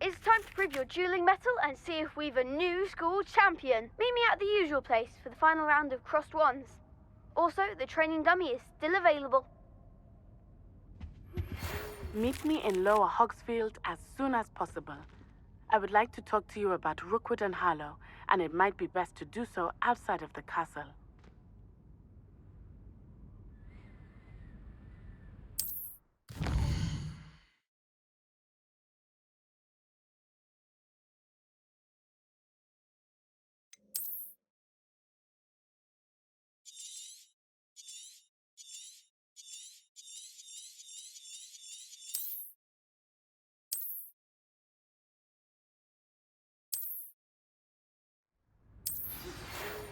It's time to prove your dueling mettle and see if we've a new school champion. Meet me at the usual place for the final round of crossed wands. Also, the training dummy is still available. Meet me in Lower Hogsfield as soon as possible. I would like to talk to you about Rookwood and Harlow, and it might be best to do so outside of the castle.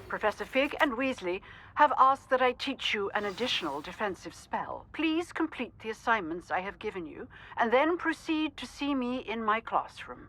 Professor Fig and Weasley have asked that I teach you an additional defensive spell. Please complete the assignments I have given you, and then proceed to see me in my classroom.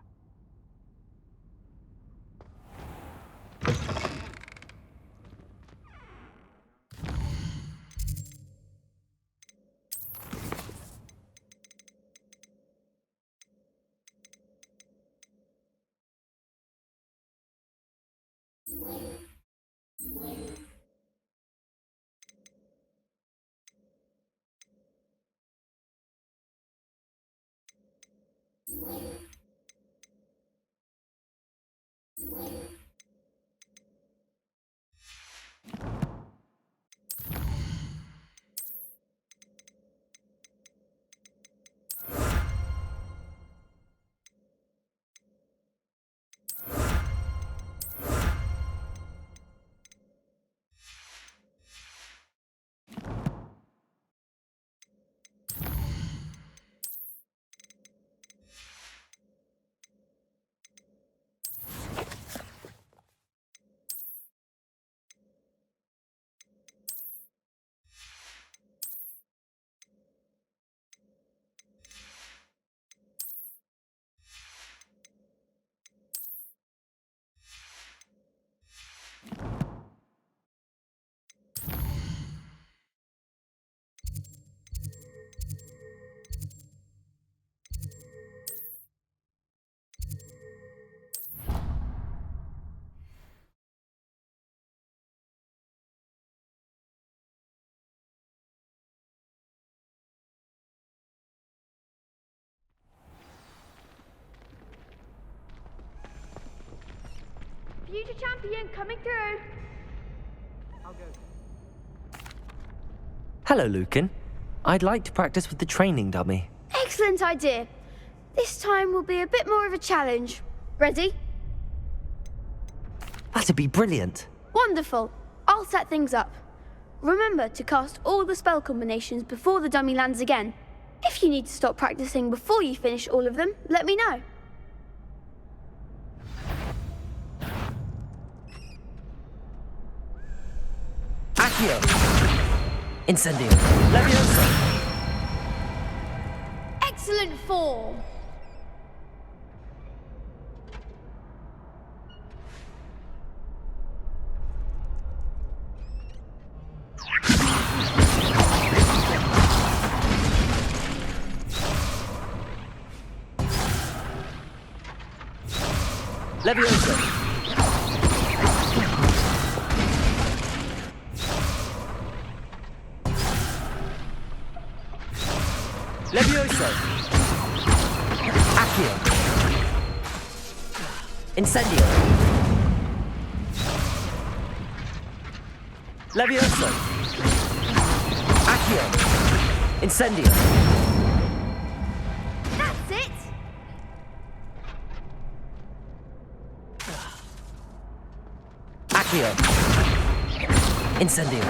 Future champion coming through. I'll go. Hello, Lucan. I'd like to practice with the training dummy. Excellent idea. This time will be a bit more of a challenge. Ready? That'd be brilliant. Wonderful. I'll set things up. Remember to cast all the spell combinations before the dummy lands again. If you need to stop practicing before you finish all of them, let me know. Accio! Incendio! Leviosa! Excellent form. Leviosa! Levioso! Accio! Incendio! Levioso! Accio! Incendio! That's it. Accio! Incendio!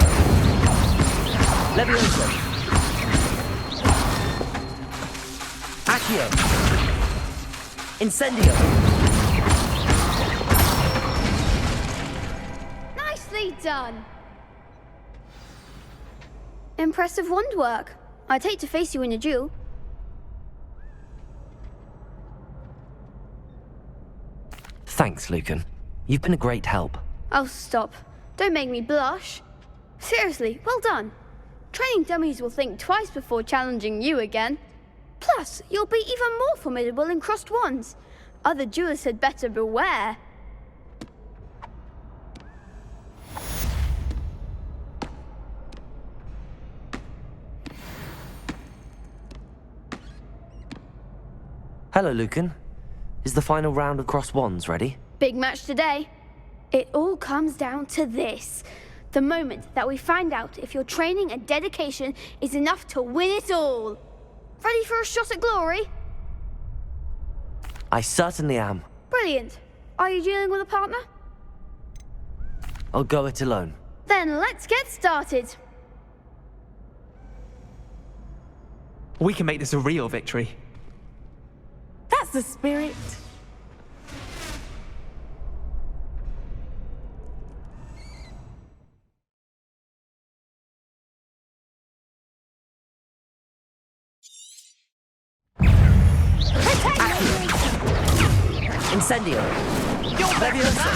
Levioso! Accio! Incendio! Nicely done. Impressive wand work. I'd hate to face you in a duel. Thanks, Lucan. You've been a great help. Oh, stop. Don't make me blush. Seriously, well done. Training dummies will think twice before challenging you again. Plus, you'll be even more formidable in crossed wands. Other jewelers had better beware. Hello, Lucan. Is the final round of cross wands ready? Big match today. It all comes down to this. The moment that we find out if your training and dedication is enough to win it all. Ready for a shot at glory? I certainly am. Brilliant. Are you dealing with a partner? I'll go it alone. Then let's get started. We can make this a real victory. That's the spirit. Incendio. Levioso.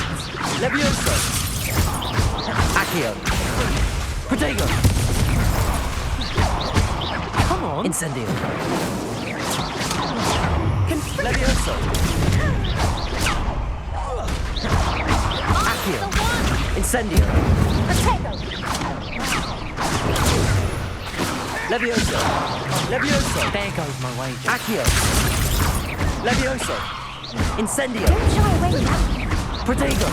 Levioso. Accio. Protego. Come on. Incendio. Levioso. Accio. Incendio. Levioso. Levioso. There goes my wager. Accio. Levioso. Incendio. Don't shy away now. Protego.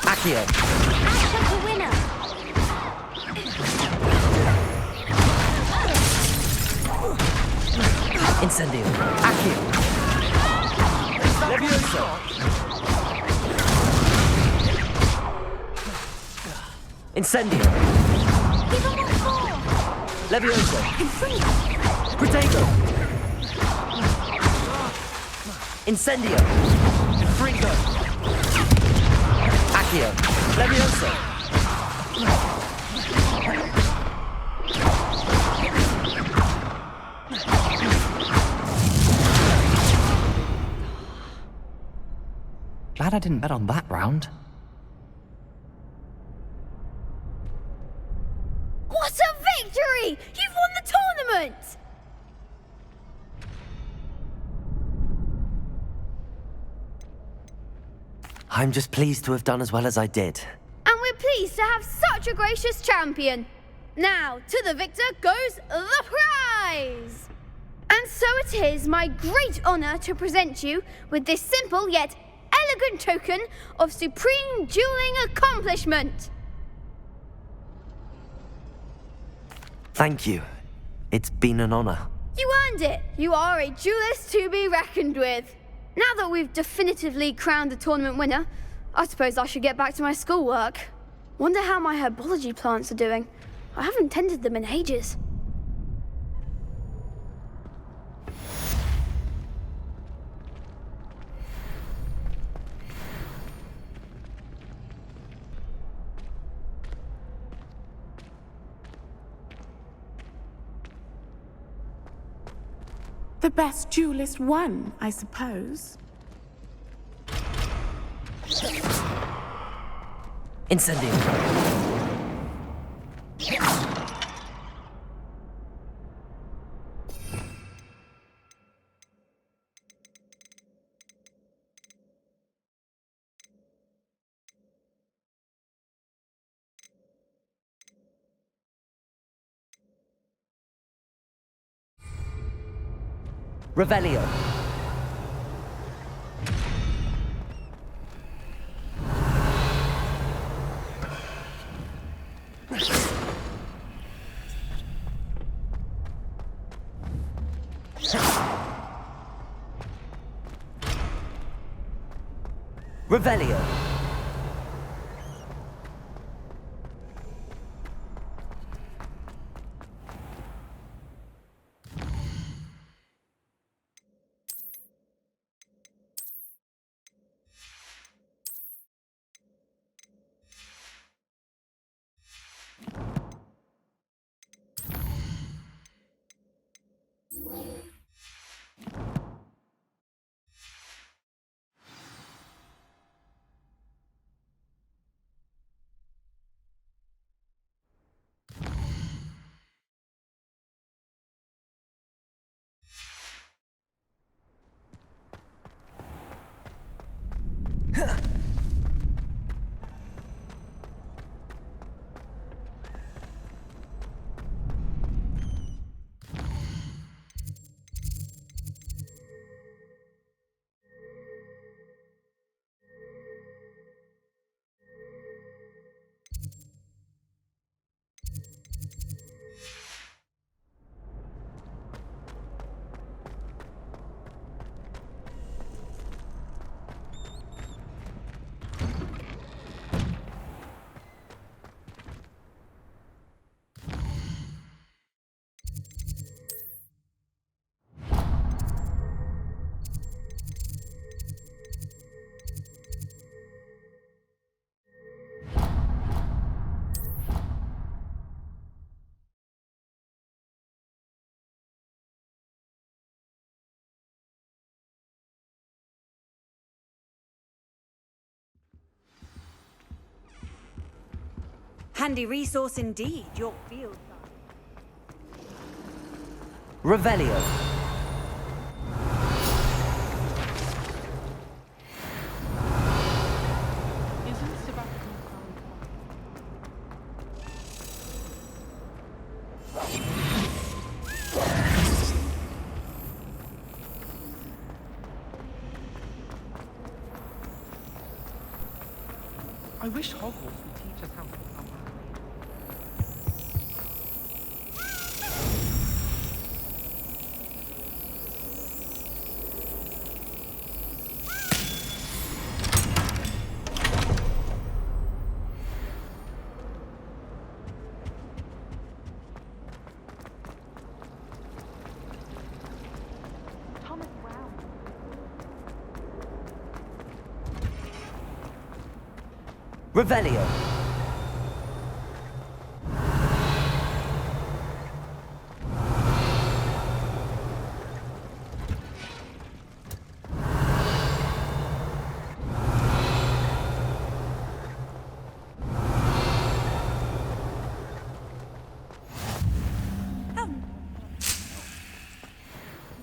Accio. Act the winner. Incendio. Accio. Levioso. Incendio. Give him a call. Levioso. Protego. Incendio. Fringo. Accio. Levioso. Glad I didn't bet on that round. What a victory! You've won the tournament! I'm just pleased to have done as well as I did. And we're pleased to have such a gracious champion. Now, to the victor goes the prize! And so it is my great honor to present you with this simple yet elegant token of supreme dueling accomplishment. Thank you. It's been an honor. You earned it. You are a duelist to be reckoned with. Now that we've definitively crowned the tournament winner, I suppose I should get back to my schoolwork. Wonder how my herbology plants are doing. I haven't tended them in ages. The best duelist won, I suppose. Incendio. Revelio. Revelio. Handy resource indeed, your field. Revelio. Isn't Sebastian I wish Hogwarts would teach us how to become Revelio.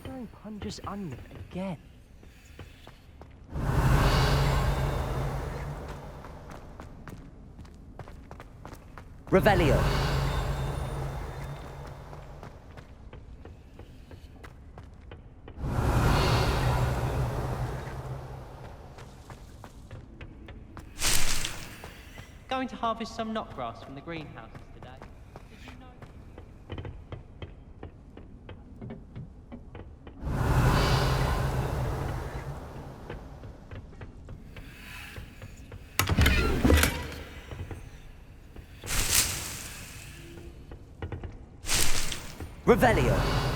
going Punj's onion again? Revelio. Going to harvest some knotgrass from the greenhouses today. Did you know? Revelio.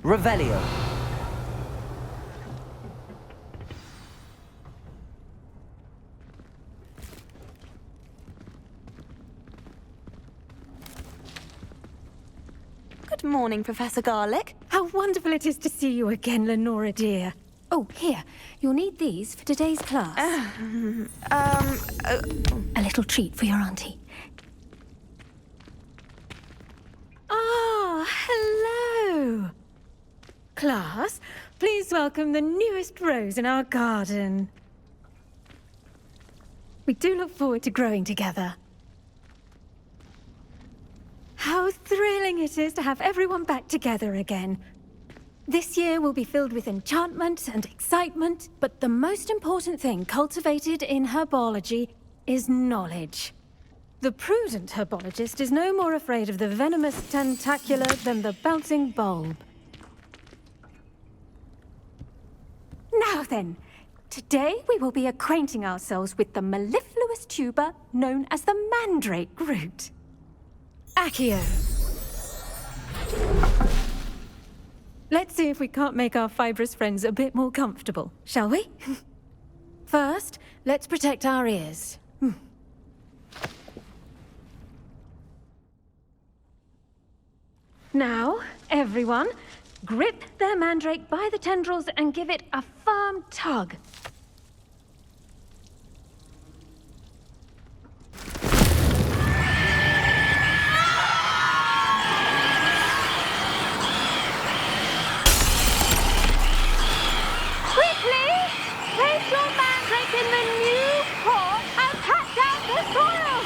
Revelio. Good morning, Professor Garlick. How wonderful it is to see you again, Lenora dear. Oh, here. You'll need these for today's class. A little treat for your auntie. Ah, hello. Class, please welcome the newest rose in our garden. We do look forward to growing together. How thrilling it is to have everyone back together again. This year will be filled with enchantment and excitement, but the most important thing cultivated in herbology is knowledge. The prudent herbologist is no more afraid of the venomous tentacula than the bouncing bulb. Now then, today we will be acquainting ourselves with the mellifluous tuber known as the mandrake root. Accio. Let's see if we can't make our fibrous friends a bit more comfortable, shall we? First, let's protect our ears. Now, everyone, grip their mandrake by the tendrils and give it a firm tug. Quickly! Place your mandrake in the new pot and pack down the soil!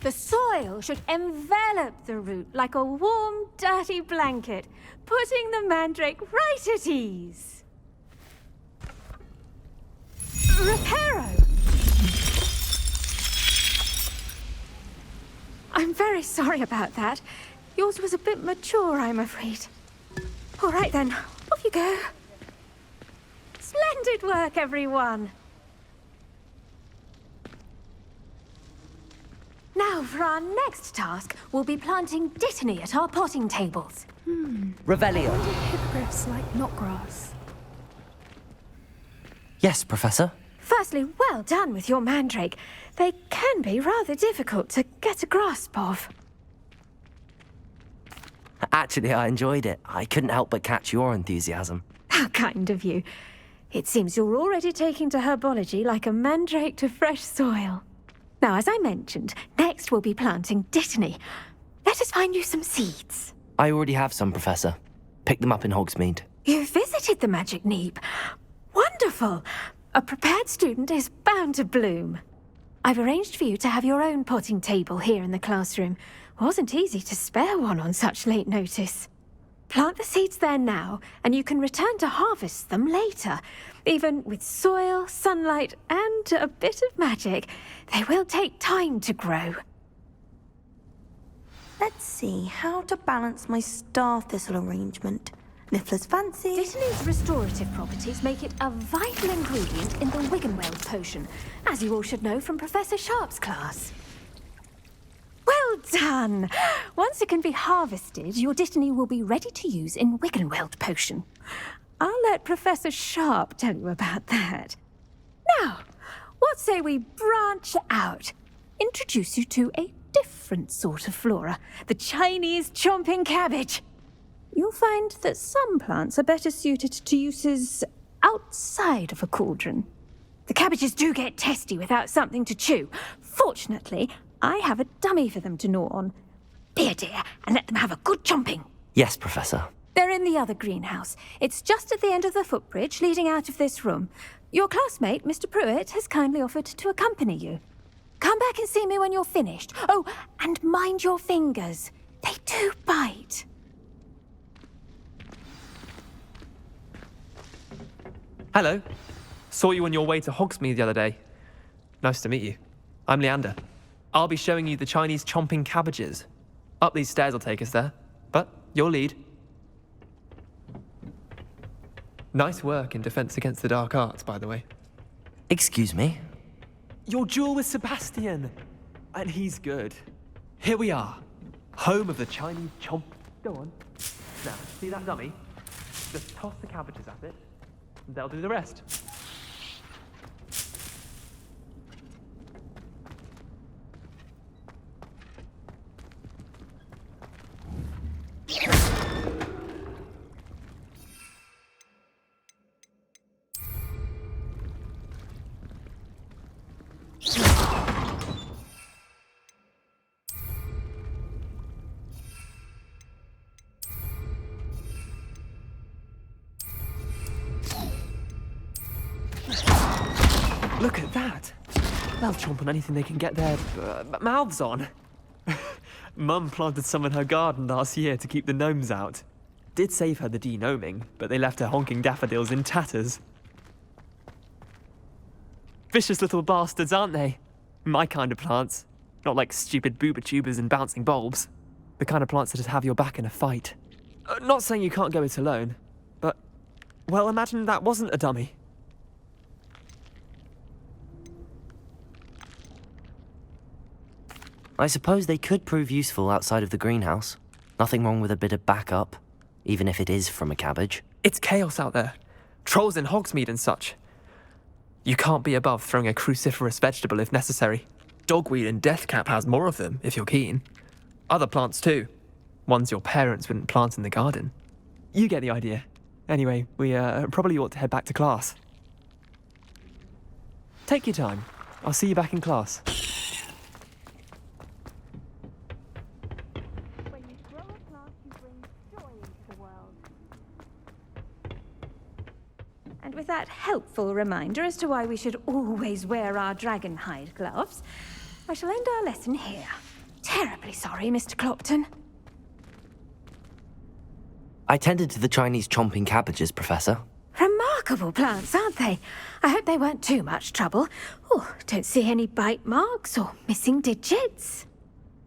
The soil should envelop the root like a warm, dirty blanket, putting the mandrake right at ease. Reparo! I'm very sorry about that. Yours was a bit mature, I'm afraid. All right then, off you go. Splendid work, everyone. Now, for our next task, we'll be planting dittany at our potting tables. Revelio. Hippogriffs like knotgrass. Yes, Professor. Firstly, well done with your mandrake. They can be rather difficult to get a grasp of. Actually, I enjoyed it. I couldn't help but catch your enthusiasm. How kind of you. It seems you're already taking to herbology like a mandrake to fresh soil. Now, as I mentioned, next we'll be planting dittany. Let us find you some seeds. I already have some, Professor. Picked them up in Hogsmeade. You visited the Magic Neep. Wonderful. A prepared student is bound to bloom. I've arranged for you to have your own potting table here in the classroom. Wasn't easy to spare one on such late notice. Plant the seeds there now, and you can return to harvest them later. Even with soil, sunlight, and a bit of magic, they will take time to grow. Let's see how to balance my star thistle arrangement. Niffler's fancy. Dittany's restorative properties make it a vital ingredient in the Wiggenweld potion, as you all should know from Professor Sharp's class. Well done! Once it can be harvested, your dittany will be ready to use in Wiggenweld potion. I'll let Professor Sharp tell you about that. Now, what say we branch out? Introduce you to a different sort of flora, the Chinese chomping cabbage. You'll find that some plants are better suited to uses outside of a cauldron. The cabbages do get testy without something to chew. Fortunately, I have a dummy for them to gnaw on. Be a dear and let them have a good chomping. Yes, Professor. They're in the other greenhouse. It's just at the end of the footbridge leading out of this room. Your classmate, Mr. Pruitt, has kindly offered to accompany you. Come back and see me when you're finished. Oh, and mind your fingers. They do bite. Hello. Saw you on your way to Hogsmeade the other day. Nice to meet you. I'm Leander. I'll be showing you the Chinese chomping cabbages. Up these stairs will take us there, but you'll lead. Nice work in Defense Against the Dark Arts, by the way. Excuse me? Your duel with Sebastian! And he's good. Here we are. Home of the Chinese chomp. Go on. Now, see that dummy? Just toss the cabbages at it. And they'll do the rest. Look at that! They'll chomp on anything they can get their mouths on. Mum planted some in her garden last year to keep the gnomes out. Did save her the de-gnoming, but they left her honking daffodils in tatters. Vicious little bastards, aren't they? My kind of plants. Not like stupid booba tubers and bouncing bulbs. The kind of plants that just have your back in a fight. Not saying you can't go it alone, but Well, imagine that wasn't a dummy. I suppose they could prove useful outside of the greenhouse. Nothing wrong with a bit of backup, even if it is from a cabbage. It's chaos out there. Trolls in Hogsmeade and such. You can't be above throwing a cruciferous vegetable if necessary. Dogweed and deathcap has more of them, if you're keen. Other plants too. Ones your parents wouldn't plant in the garden. You get the idea. Anyway, we probably ought to head back to class. Take your time. I'll see you back in class. When you grow a plant, you bring joy into the world. And with that helpful reminder as to why we should always wear our dragon hide gloves, I shall end our lesson here. Terribly sorry, Mr. Clopton. I tended to the Chinese chomping cabbages, Professor. Remarkable plants, aren't they? I hope they weren't too much trouble. Oh, don't see any bite marks or missing digits.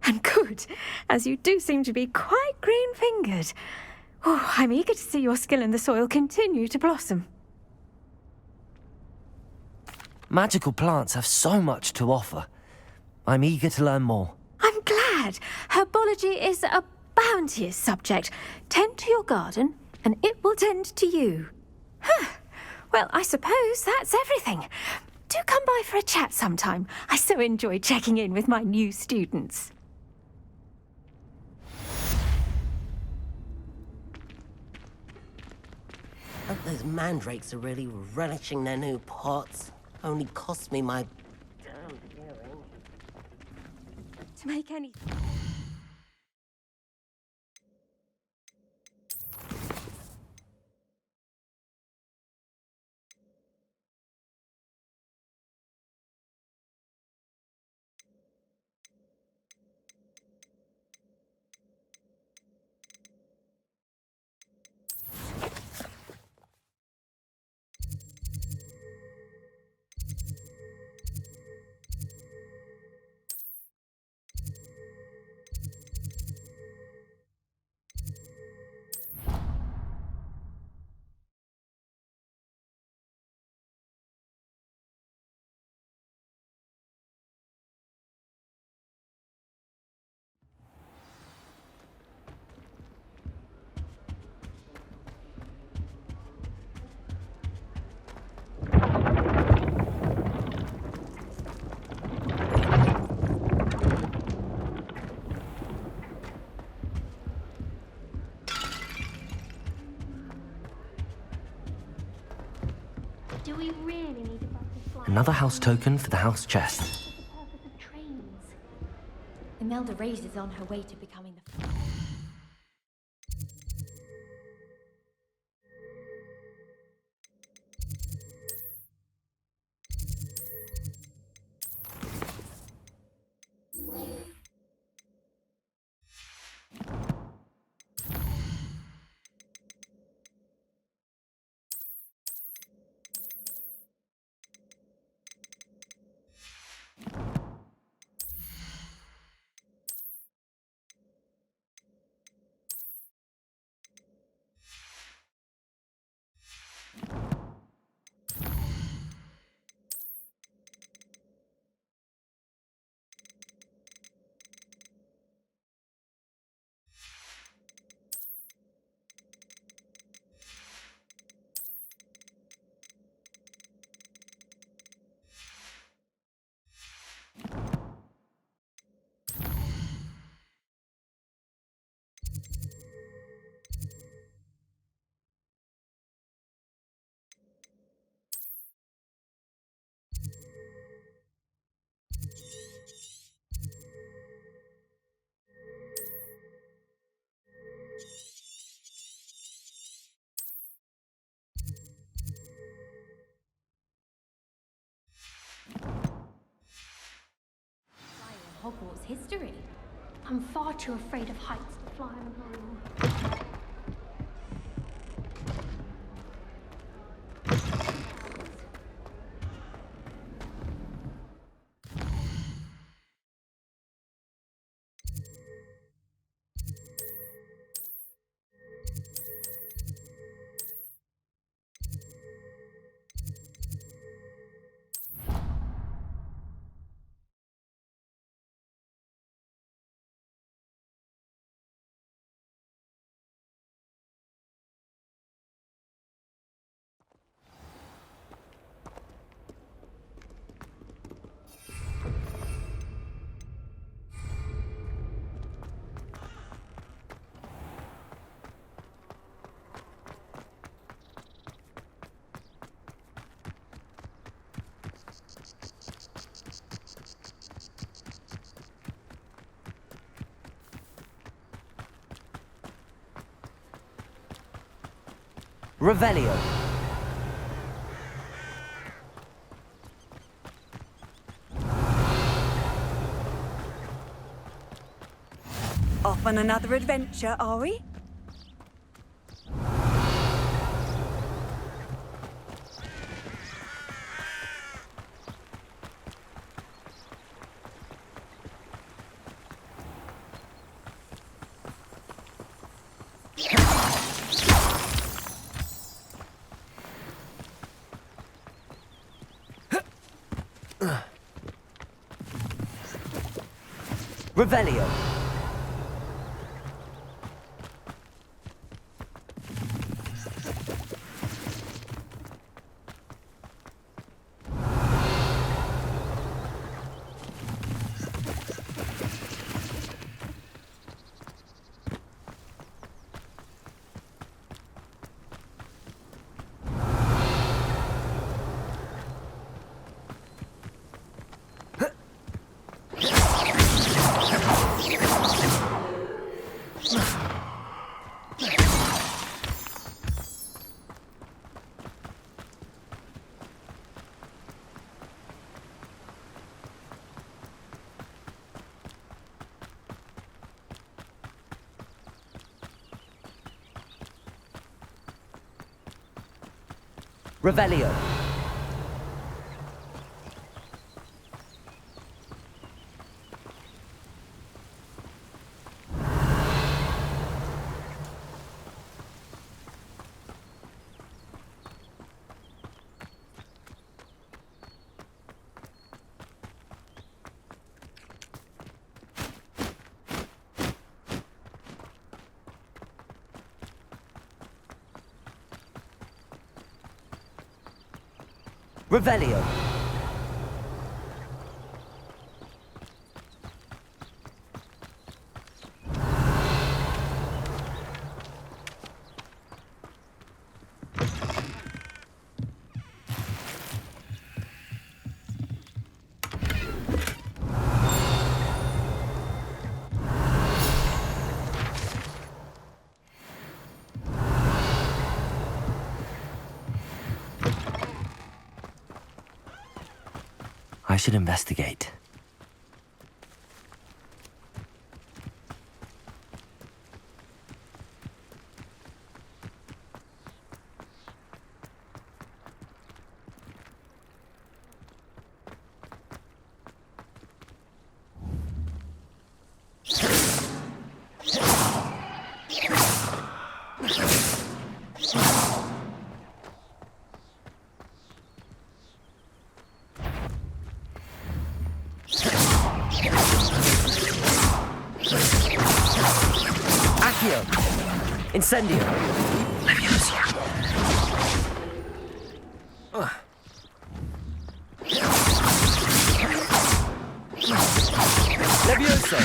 And good, as you do seem to be quite green-fingered. Oh, I'm eager to see your skill in the soil continue to blossom. Magical plants have so much to offer. I'm eager to learn more. I'm glad. Herbology is a bounteous subject. Tend to your garden, and it will tend to you. Huh. Well, I suppose that's everything. Do come by for a chat sometime. I so enjoy checking in with my new students. Hope those mandrakes are really relishing their new pots. Only cost me my damn hearing. To make any... Do we really need a butterfly? Another house token for the house chest. The purpose of trains. Imelda Reyes is on her way to becoming the... Hogwarts history. I'm far too afraid of heights to fly on home. Revelio. Off on another adventure, are we? Revelio. Revelio. Revelio. I should investigate. Incendio. Levioso. Levioso.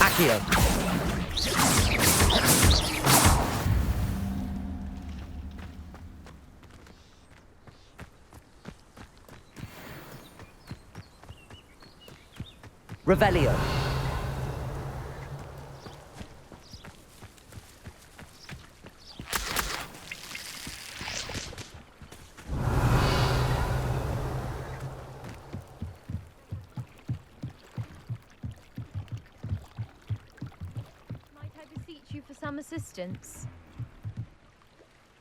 Accio. Revelio. Some assistance.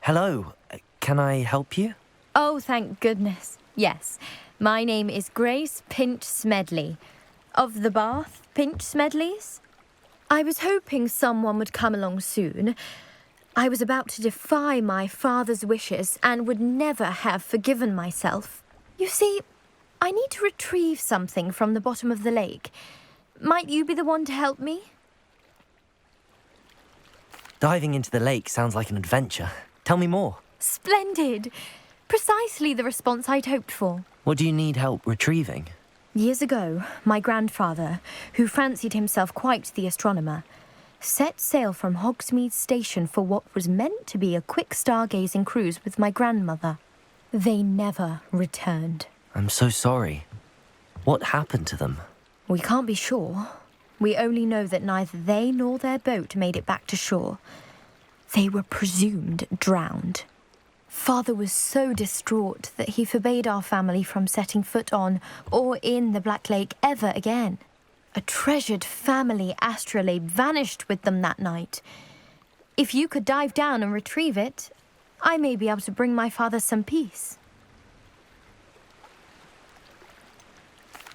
Hello. Can I help you? Oh, thank goodness. Yes. My name is Grace Pinch Smedley. Of the Bath Pinch Smedleys. I was hoping someone would come along soon. I was about to defy my father's wishes and would never have forgiven myself. You see, I need to retrieve something from the bottom of the lake. Might you be the one to help me? Diving into the lake sounds like an adventure. Tell me more. Splendid. Precisely the response I'd hoped for. What do you need help retrieving? Years ago, my grandfather, who fancied himself quite the astronomer, set sail from Hogsmeade Station for what was meant to be a quick stargazing cruise with my grandmother. They never returned. I'm so sorry. What happened to them? We can't be sure. We only know that neither they nor their boat made it back to shore. They were presumed drowned. Father was so distraught that he forbade our family from setting foot on or in the Black Lake ever again. A treasured family astrolabe vanished with them that night. If you could dive down and retrieve it, I may be able to bring my father some peace.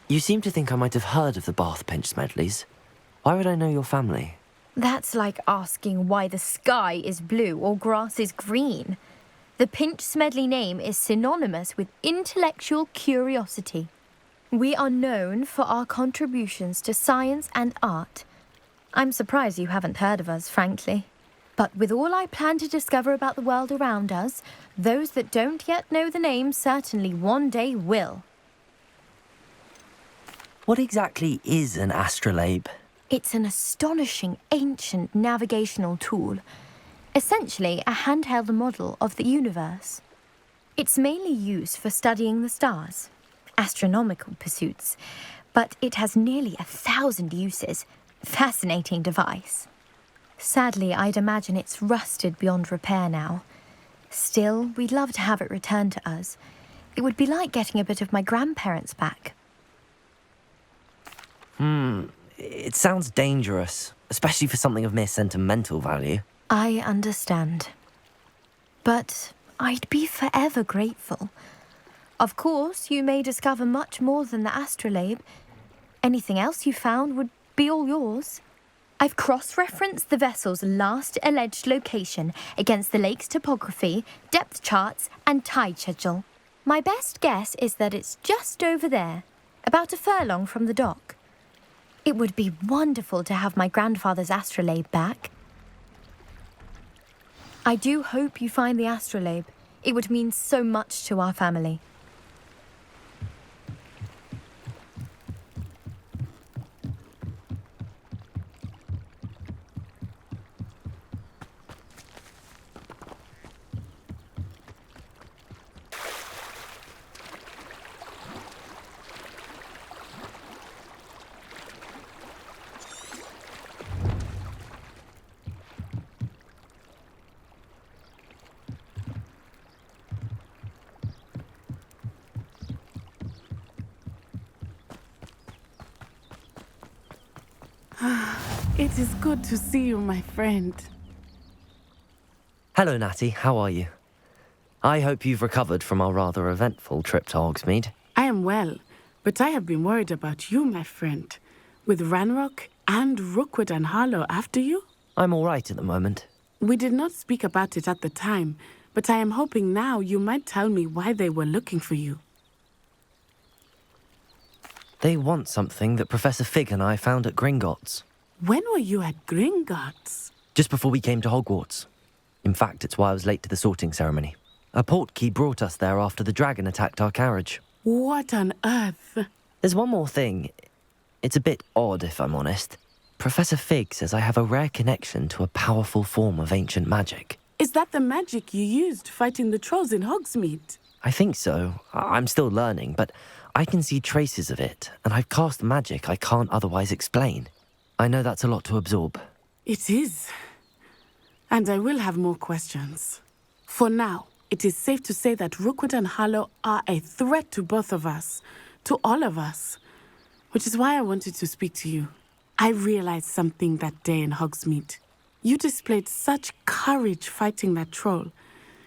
You seem to think I might have heard of the Bath Pinch Smedleys. Why would I know your family? That's like asking why the sky is blue or grass is green. The Pinch Smedley name is synonymous with intellectual curiosity. We are known for our contributions to science and art. I'm surprised you haven't heard of us, frankly. But with all I plan to discover about the world around us, those that don't yet know the name certainly one day will. What exactly is an astrolabe? It's an astonishing ancient navigational tool. Essentially a handheld model of the universe. It's mainly used for studying the stars, astronomical pursuits, but it has nearly 1,000 uses. Fascinating device. Sadly, I'd imagine it's rusted beyond repair now. Still, we'd love to have it returned to us. It would be like getting a bit of my grandparents back. It sounds dangerous, especially for something of mere sentimental value. I understand. But I'd be forever grateful. Of course, you may discover much more than the astrolabe. Anything else you found would be all yours. I've cross-referenced the vessel's last alleged location against the lake's topography, depth charts, and tide schedule. My best guess is that it's just over there, about a furlong from the dock. It would be wonderful to have my grandfather's astrolabe back. I do hope you find the astrolabe. It would mean so much to our family. It is good to see you, my friend. Hello, Natty. How are you? I hope you've recovered from our rather eventful trip to Hogsmeade. I am well, but I have been worried about you, my friend. With Ranrock and Rookwood and Harlow after you? I'm all right at the moment. We did not speak about it at the time, but I am hoping now you might tell me why they were looking for you. They want something that Professor Fig and I found at Gringotts. When were you at Gringotts? Just before we came to Hogwarts. In fact, it's why I was late to the sorting ceremony. A portkey brought us there after the dragon attacked our carriage. What on earth? There's one more thing. It's a bit odd, if I'm honest. Professor Fig says I have a rare connection to a powerful form of ancient magic. Is that the magic you used fighting the trolls in Hogsmeade? I think so. I'm still learning, but I can see traces of it, and I've cast magic I can't otherwise explain. I know that's a lot to absorb. It is. And I will have more questions. For now, it is safe to say that Rookwood and Harlow are a threat to both of us, to all of us, which is why I wanted to speak to you. I realized something that day in Hogsmeade. You displayed such courage fighting that troll,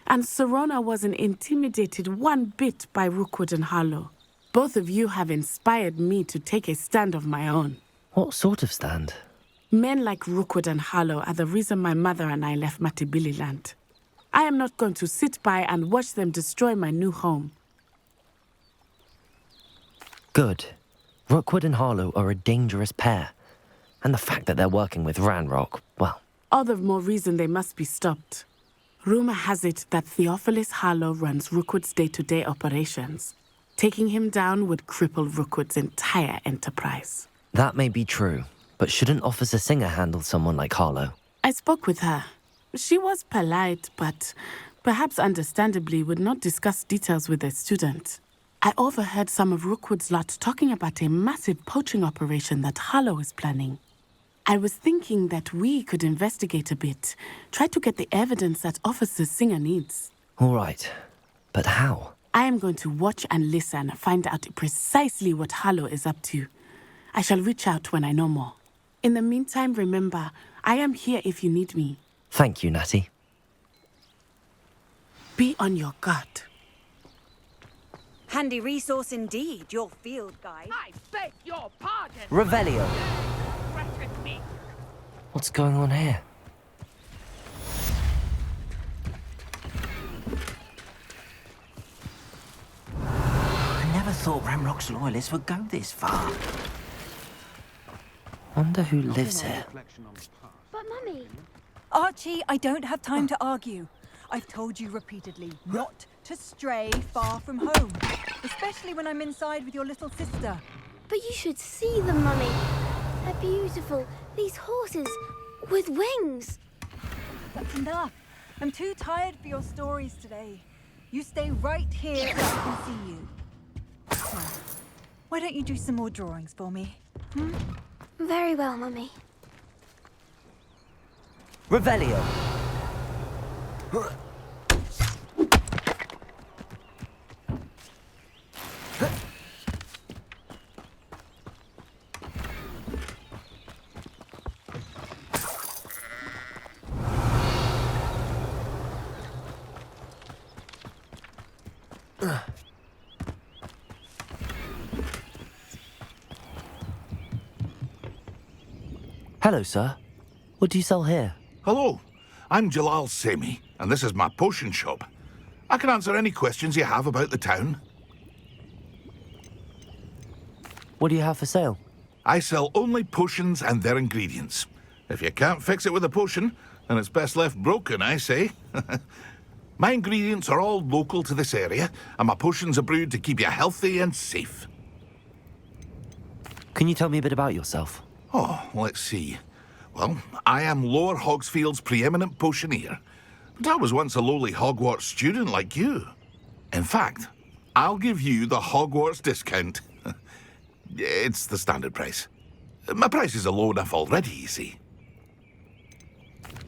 and Serona wasn't intimidated one bit by Rookwood and Harlow. Both of you have inspired me to take a stand of my own. What sort of stand? Men like Rookwood and Harlow are the reason my mother and I left Matibili Land. I am not going to sit by and watch them destroy my new home. Good. Rookwood and Harlow are a dangerous pair. And the fact that they're working with Ranrock, well... All the more reason they must be stopped. Rumor has it that Theophilus Harlow runs Rookwood's day-to-day operations. Taking him down would cripple Rookwood's entire enterprise. That may be true, but shouldn't Officer Singer handle someone like Harlow? I spoke with her. She was polite, but perhaps understandably would not discuss details with a student. I overheard some of Rookwood's lot talking about a massive poaching operation that Harlow is planning. I was thinking that we could investigate a bit. Try to get the evidence that Officer Singer needs. All right. But how? I am going to watch and listen, find out precisely what Harlow is up to. I shall reach out when I know more. In the meantime, remember, I am here if you need me. Thank you, Natty. Be on your guard. Handy resource indeed, your field guide. I beg your pardon. Revelio. Threaten me. What's going on here? I never thought Ramrock's loyalists would go this far. Wonder who lives here. But, Mummy... Archie, I don't have time to argue. I've told you repeatedly not to stray far from home, especially when I'm inside with your little sister. But you should see them, Mummy. They're beautiful. These horses with wings. That's enough. I'm too tired for your stories today. You stay right here so I can see you. Now, why don't you do some more drawings for me? Very well, Mummy. Revelio. Hello, sir. What do you sell here? Hello, I'm Jalal Semi, and this is my potion shop. I can answer any questions you have about the town. What do you have for sale? I sell only potions and their ingredients. If you can't fix it with a potion, then it's best left broken, I say. My ingredients are all local to this area, and my potions are brewed to keep you healthy and safe. Can you tell me a bit about yourself? Oh, let's see. Well, I am Lower Hogsfield's preeminent potioneer. But I was once a lowly Hogwarts student like you. In fact, I'll give you the Hogwarts discount. It's the standard price. My prices are low enough already, you see.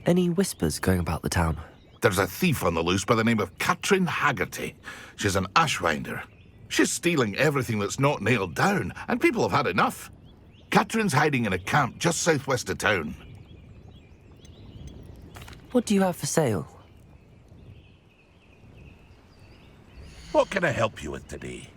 Any whispers going about the town? There's a thief on the loose by the name of Katrin Haggerty. She's an ashwinder. She's stealing everything that's not nailed down, and people have had enough. Katrin's hiding in a camp just southwest of town. What do you have for sale? What can I help you with today?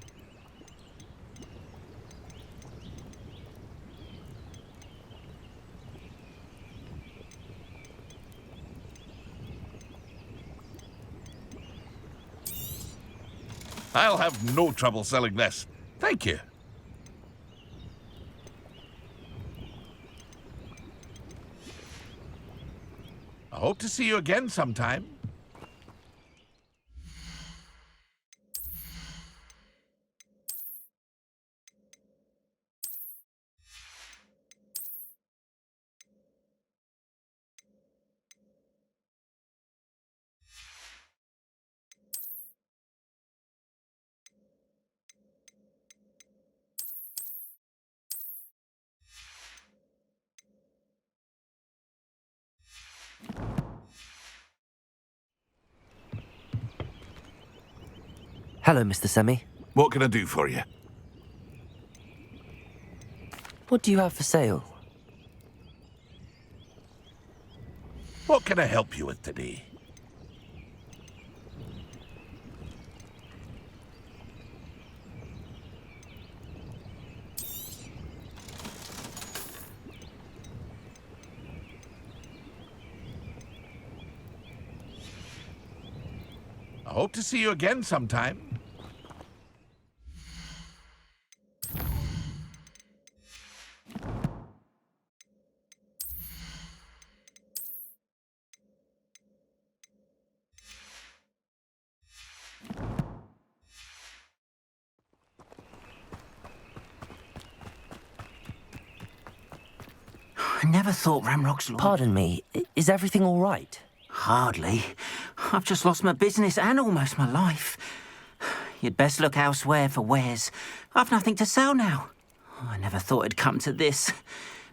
I'll have no trouble selling this. Thank you. I hope to see you again sometime. Hello, Mr. Semi. What can I do for you? What do you have for sale? What can I help you with today? I hope to see you again sometime. I never thought Ramrock's loyal. Pardon me, is everything all right? Hardly. I've just lost my business and almost my life. You'd best look elsewhere for wares. I've nothing to sell now. I never thought it'd come to this.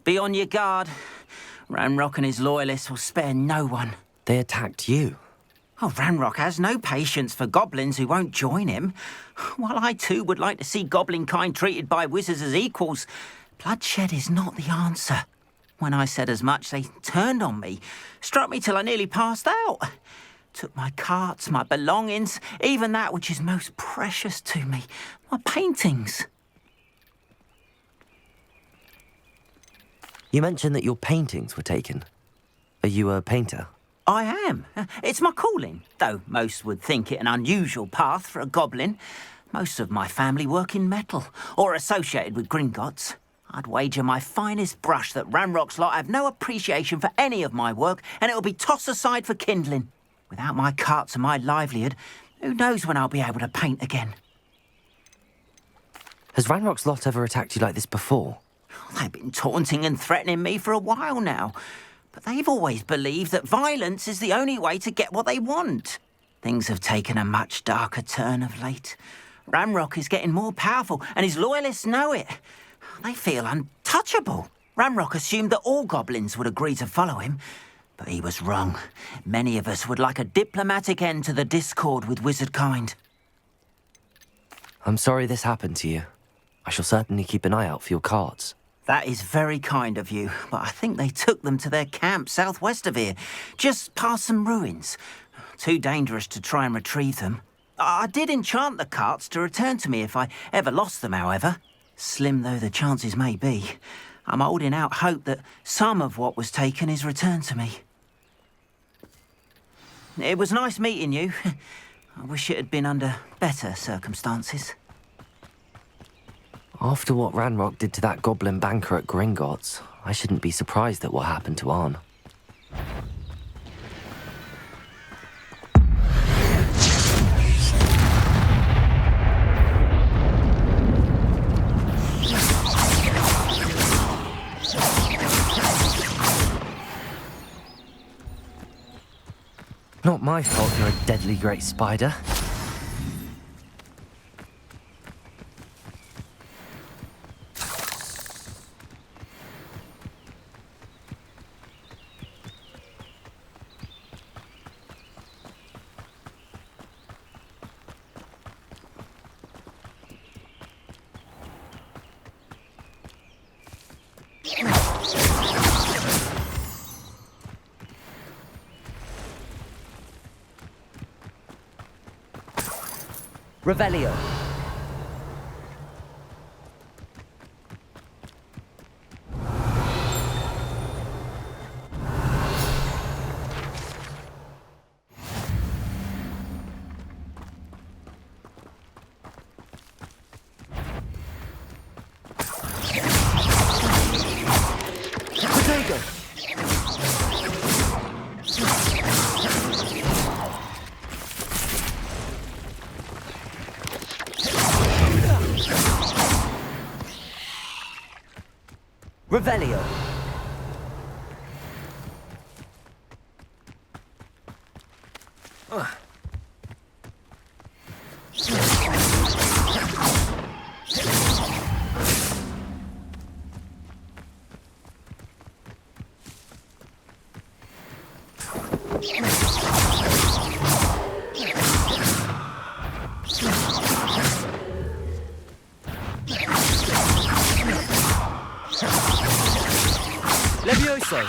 Be on your guard. Ranrock and his loyalists will spare no one. They attacked you. Oh, Ranrock has no patience for goblins who won't join him. While I too would like to see goblin kind treated by wizards as equals, bloodshed is not the answer. When I said as much, they turned on me, struck me till I nearly passed out. Took my carts, my belongings, even that which is most precious to me, my paintings. You mentioned that your paintings were taken. Are you a painter? I am. It's my calling, though most would think it an unusual path for a goblin. Most of my family work in metal, or associated with Gringotts. I'd wager my finest brush that Ranrock's lot have no appreciation for any of my work, and it'll be tossed aside for kindling. Without my carts and my livelihood, who knows when I'll be able to paint again? Has Ranrock's lot ever attacked you like this before? They've been taunting and threatening me for a while now, but they've always believed that violence is the only way to get what they want. Things have taken a much darker turn of late. Ranrock is getting more powerful, and his loyalists know it. They feel untouchable. Ranrock assumed that all goblins would agree to follow him, but he was wrong. Many of us would like a diplomatic end to the discord with wizard kind. I'm sorry this happened to you. I shall certainly keep an eye out for your cards. That is very kind of you, but I think they took them to their camp southwest of here, just past some ruins. Too dangerous to try and retrieve them. I did enchant the carts to return to me if I ever lost them, however. Slim though the chances may be, I'm holding out hope that some of what was taken is returned to me. It was nice meeting you. I wish it had been under better circumstances. After what Ranrock did to that goblin banker at Gringotts, I shouldn't be surprised at what happened to Arn. Not my fault you're a deadly great spider. Revelio. Revelio. Levioso.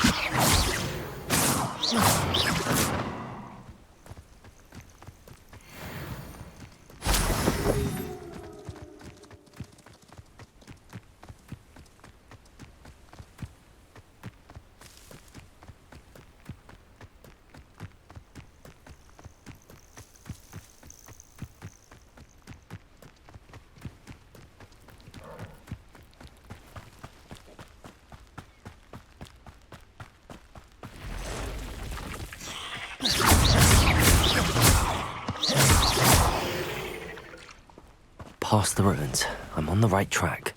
Past the ruins. I'm on the right track.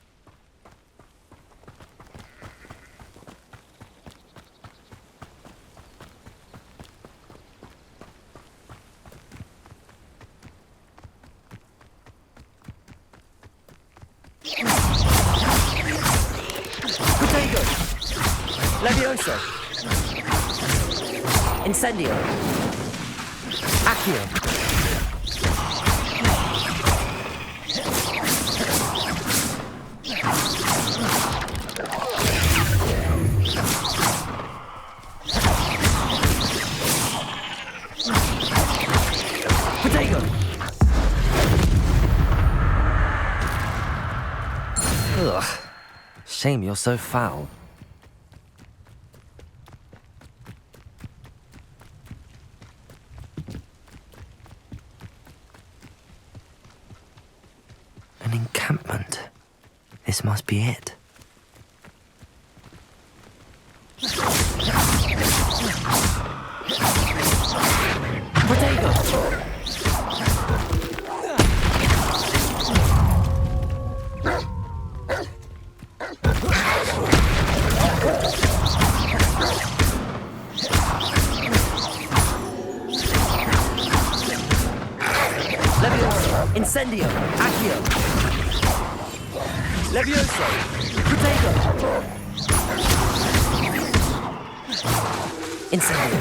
Potato. Levioso. Incendio. Accio. Potato. Ugh. Shame you're so foul. An encampment. This must be it. Potato! Levioso! Incendio! Accio! Levioso! Potato! Incendio!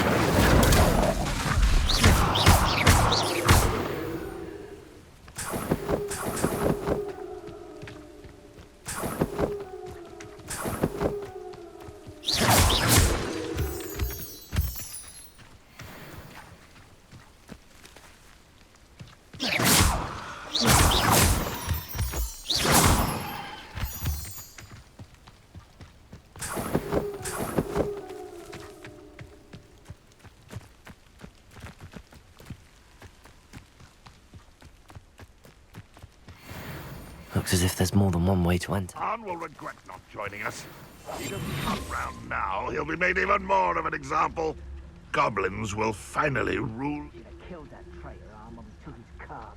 Looks as if there's more than one way to enter. Han will regret not joining us. If he doesn't come round now, he'll be made even more of an example. Goblins will finally rule. Killed that traitor, Armor, and took his cards.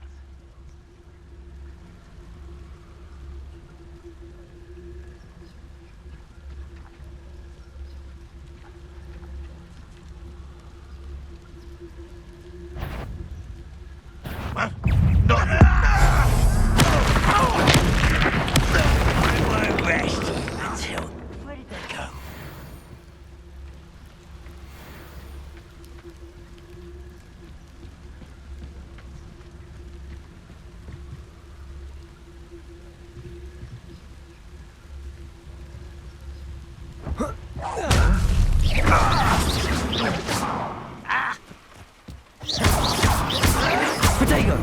Potato!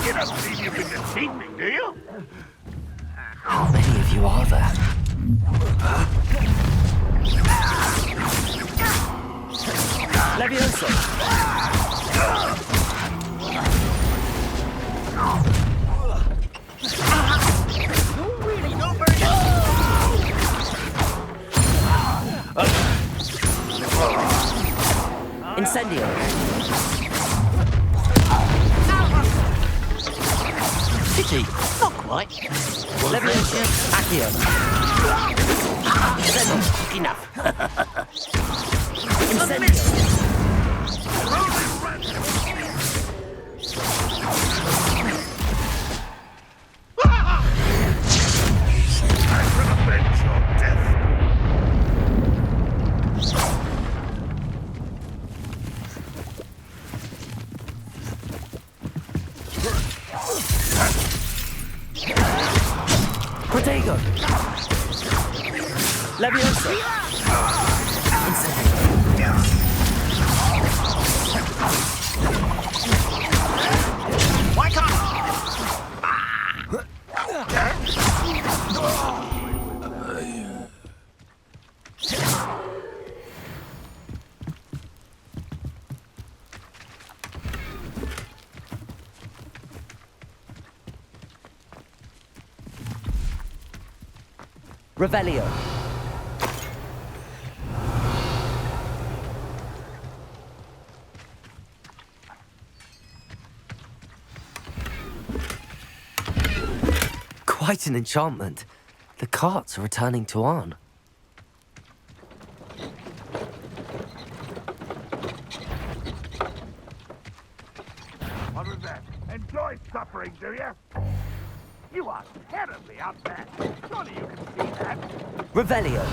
You don't believe you can defeat me, do you? How many of you are there? Levioso! Incendio! Pity. Not quite. Levioso! Accio! Incendio. Enough. Incendio! Potato! Levioso! Incendio! Why can't Revelio! Quite an enchantment. The carts are returning to Arn. What was that? Enjoy suffering, do you? You are terribly unfair. Surely you can see that. Revelio!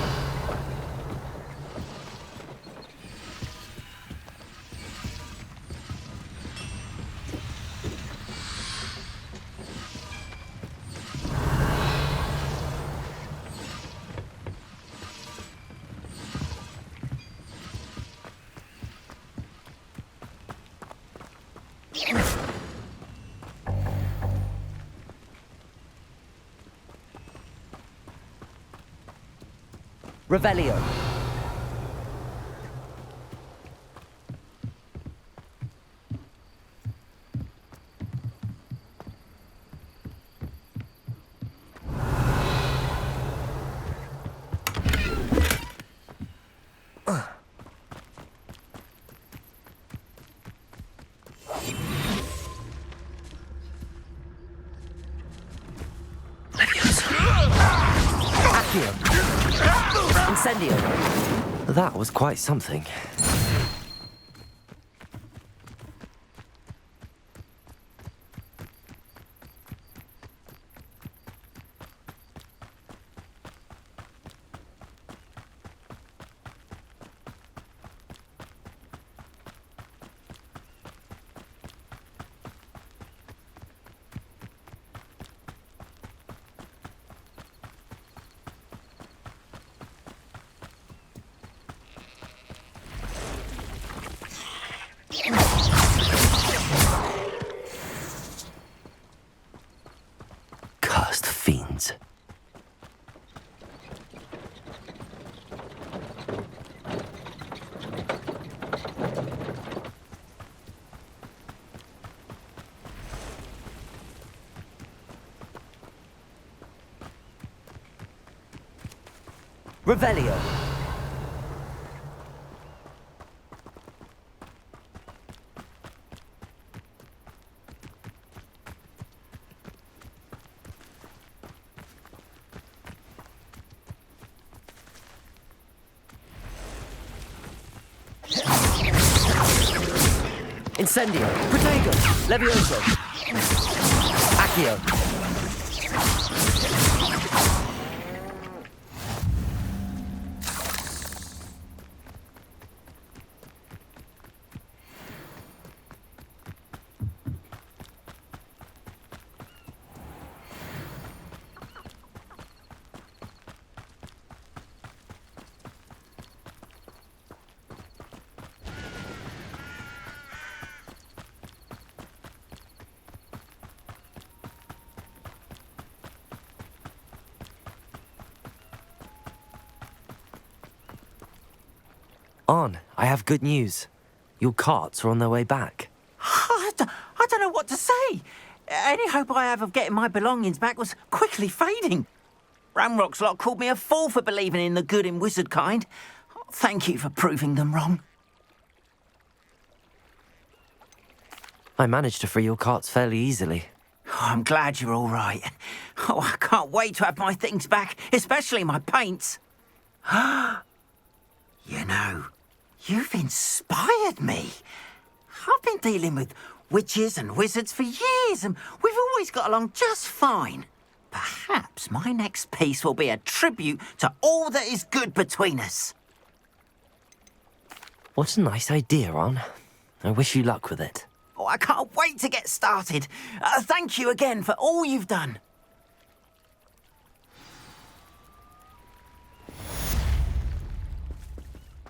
Revelio. Incendio. That was quite something. Cursed fiends. Revelio. Incendio. Protego. Levioso. Accio. On, I have good news. Your carts are on their way back. I don't know what to say. Any hope I have of getting my belongings back was quickly fading. Ramrock's lot called me a fool for believing in the good in wizard kind. Thank you for proving them wrong. I managed to free your carts fairly easily. Oh, I'm glad you're all right. Oh, I can't wait to have my things back, especially my paints. You know, you've inspired me. I've been dealing with witches and wizards for years, and we've always got along just fine. Perhaps my next piece will be a tribute to all that is good between us. What a nice idea, On. I wish you luck with it. Oh, I can't wait to get started. Thank you again for all you've done.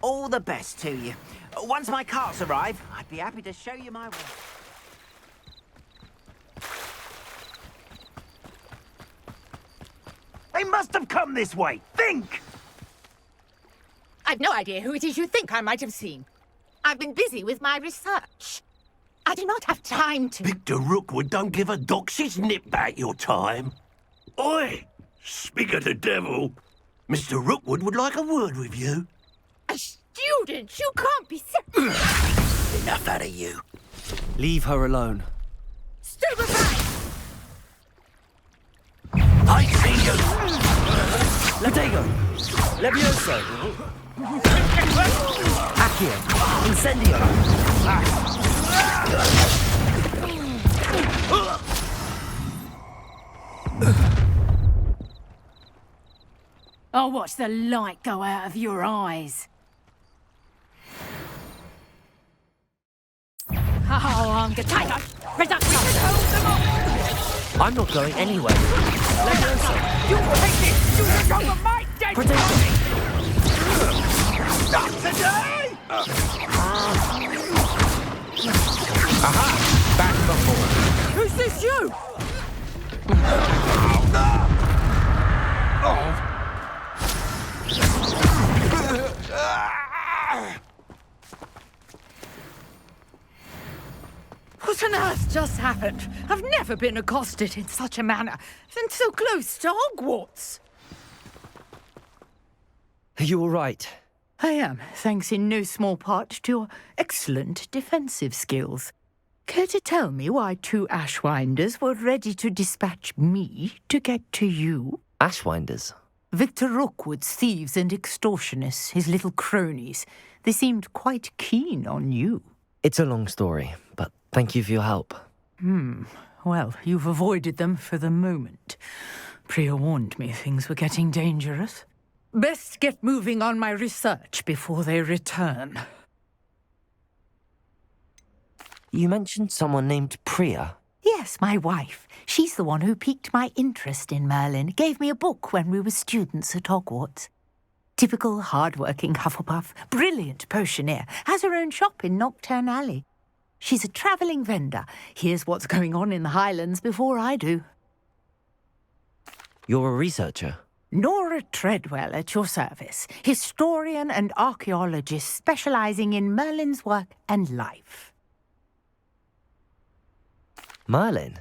All the best to you. Once my carts arrive, I'd be happy to show you my way. They must have come this way. Think! I've no idea who it is you think I might have seen. I've been busy with my research. I do not have time to... Victor Rookwood don't give a doxy's nip back your time. Oi! Speak of the devil. Mr. Rookwood would like a word with you. A student? You can't be... Enough out of you. Leave her alone. Stupefy! I see you! Protego. Levioso. Accio. Incendio. I'll watch the light go out of your eyes. Oh, I'm gonna take a production. I'm not going anywhere. You take it! You recover my dead body! Not today! Aha! this you? What on earth just happened? I've never been accosted in such a manner, and so close to Hogwarts. Are you all right? I am, thanks in no small part to your excellent defensive skills. Care to tell me why 2 Ashwinders were ready to dispatch me to get to you? Ashwinders? Victor Rookwood's thieves and extortionists, his little cronies. They seemed quite keen on you. It's a long story, but thank you for your help. Well, you've avoided them for the moment. Priya warned me things were getting dangerous. Best get moving on my research before they return. You mentioned someone named Priya. Yes, my wife. She's the one who piqued my interest in Merlin. Gave me a book when we were students at Hogwarts. Typical hard-working Hufflepuff, brilliant potioneer, has her own shop in Knockturn Alley. She's a travelling vendor. Hears what's going on in the Highlands before I do. You're a researcher? Nora Treadwell at your service, historian and archaeologist specialising in Merlin's work and life. Merlin?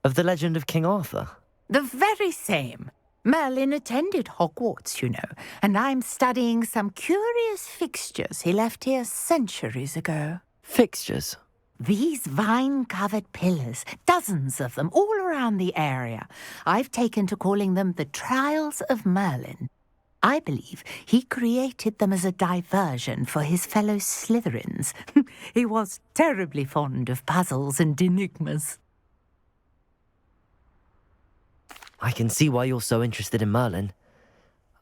Of the legend of King Arthur? The very same. Merlin attended Hogwarts, you know, and I'm studying some curious fixtures he left here centuries ago. Fixtures? These vine-covered pillars, dozens of them, all around the area. I've taken to calling them the Trials of Merlin. I believe he created them as a diversion for his fellow Slytherins. He was terribly fond of puzzles and enigmas. I can see why you're so interested in Merlin.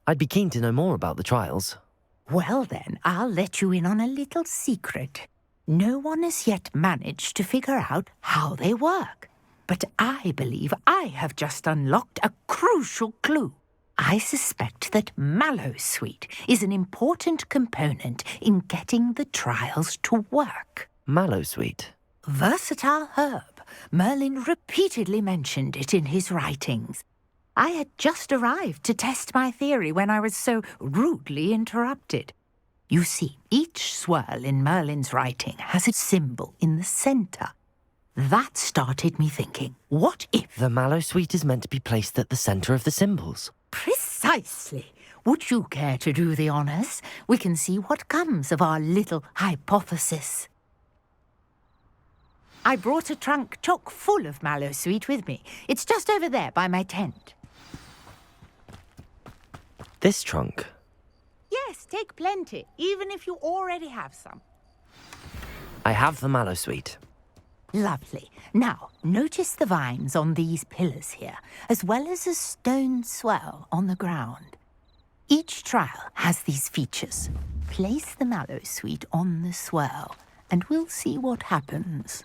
I'd be keen to know more about the trials. Well then, I'll let you in on a little secret. No one has yet managed to figure out how they work. But I believe I have just unlocked a crucial clue. I suspect that Mallowsweet is an important component in getting the trials to work. Mallowsweet? Versatile herb. Merlin repeatedly mentioned it in his writings. I had just arrived to test my theory when I was so rudely interrupted. You see, each swirl in Merlin's writing has a symbol in the centre. That started me thinking, what if... The Mallowsweet is meant to be placed at the centre of the symbols. Precisely. Would you care to do the honours? We can see what comes of our little hypothesis. I brought a trunk chock full of Mallowsweet with me. It's just over there by my tent. This trunk? Yes, take plenty, even if you already have some. I have the Mallowsweet. Lovely. Now, notice the vines on these pillars here, as well as a stone swell on the ground. Each trial has these features. Place the Mallowsweet on the swell, and we'll see what happens.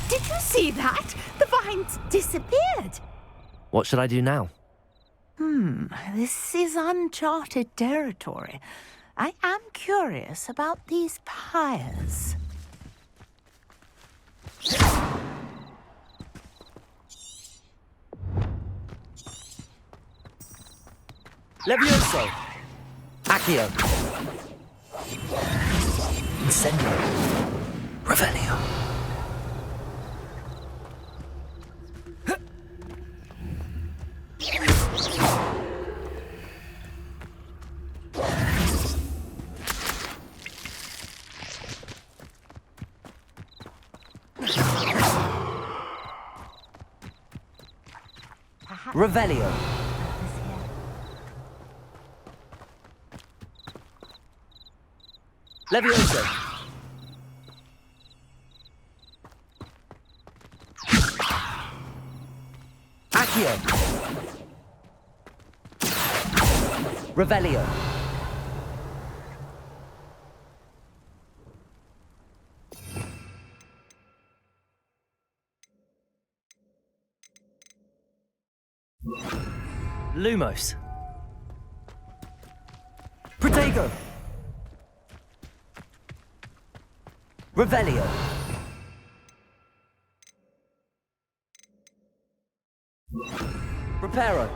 Did you see that? The vines disappeared. What should I do now? This is uncharted territory. I am curious about these pyres. Levioso! Accio! Incendio! Revelio! Revelio. Levioso. Accio. Revelio. Lumos. Protego. Revelio. Reparo.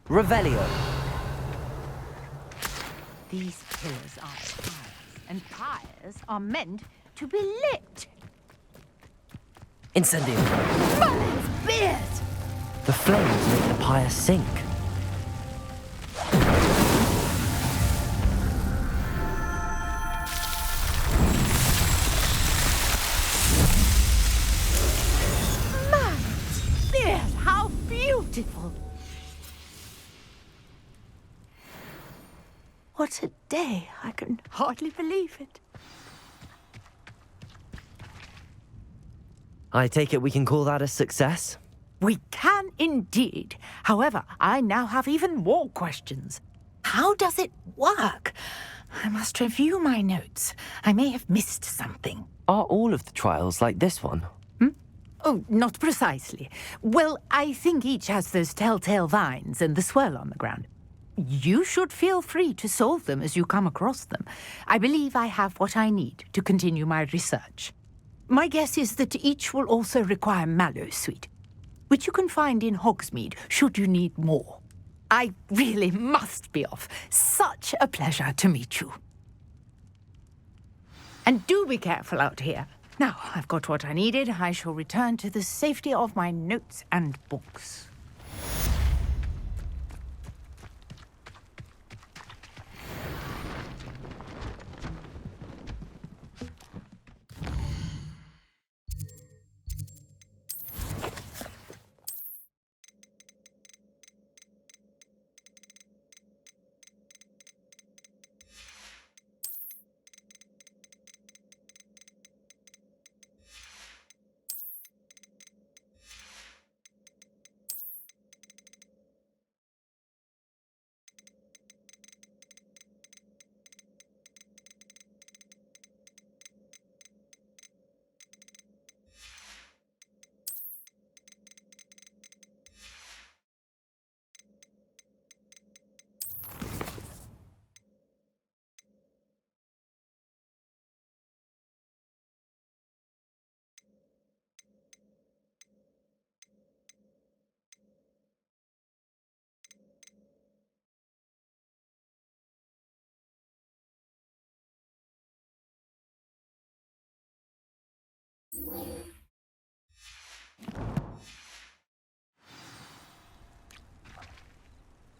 Revelio. These pillars are pyres, and pyres are meant to be lit. Incendio. Merlin's beard! The flames make the pyre sink. Merlin's beard, how beautiful! What a day! I can hardly believe it. I take it we can call that a success? We can indeed. However, I now have even more questions. How does it work? I must review my notes. I may have missed something. Are all of the trials like this one? Oh, not precisely. Well, I think each has those telltale vines and the swirl on the ground. You should feel free to solve them as you come across them. I believe I have what I need to continue my research. My guess is that each will also require mallow sweet, which you can find in Hogsmeade should you need more. I really must be off. Such a pleasure to meet you. And do be careful out here. Now, I've got what I needed. I shall return to the safety of my notes and books.